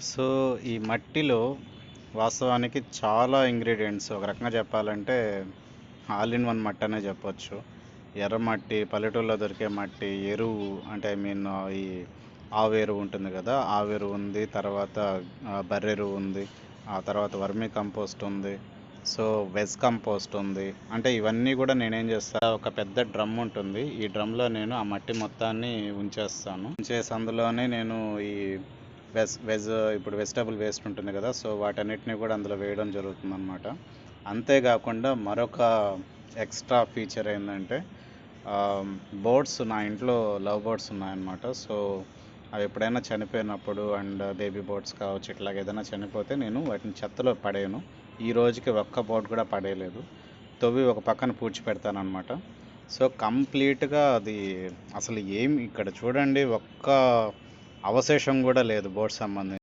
So, ఈ మట్టిలో వాస్తవానికి చాలా ఇంగ్రీడియెంట్స్ ఒక రకంగా చెప్పాలంటే ఆల్ ఇన్ వన్ మట్టి అనే చెప్పొచ్చు. ఎర్రమట్టి, పల్లెటూరులో దొరికే మట్టి, ఎరువు అంటే ఈ ఆవెరువు ఉంటుంది కదా! ఆవెరువు ఉంది. తర్వాత బర్రెరువు ఉంది. ఆ తర్వాత వర్మీ కంపోస్ట్ ఉంది. సో, వెజ్ కంపోస్ట్ ఉంది. అంటే ఇవన్నీ కూడా నేనేం చేస్తా, ఒక పెద్ద డ్రమ్ ఉంటుంది. ఈ డ్రమ్‌లో నేను ఆ మట్టి మొత్తాన్ని ఉంచేస్తాను. ఉంచేసి అందులోనే నేను ఈ వెజ్ ఇప్పుడు వెజిటబుల్ వేస్ట్ ఉంటుంది కదా! సో, వాటన్నిటిని కూడా అందులో వేయడం జరుగుతుందనమాట. అంతేకాకుండా మరొక ఎక్స్ట్రా ఫీచర్ ఏందంటే బర్డ్స్, నా ఇంట్లో లవ్ బర్డ్స్ ఉన్నాయన్నమాట. సో, అవి ఎప్పుడైనా చనిపోయినప్పుడు అండ్ బేబీ బర్డ్స్ కావచ్చు, ఇట్లాగ ఏదైనా చనిపోతే నేను వాటిని చెత్తలో పడేయను. ఈ రోజుకి ఒక్క బర్డ్ కూడా పడేయలేదు. తవ్వి ఒక పక్కన పూడ్చిపెడతానన్నమాట. సో, కంప్లీట్‌గా అది అసలు ఇక్కడ చూడండి, ఒక్క అవశేషం కూడా లేదు బోట్ సంబంధించి.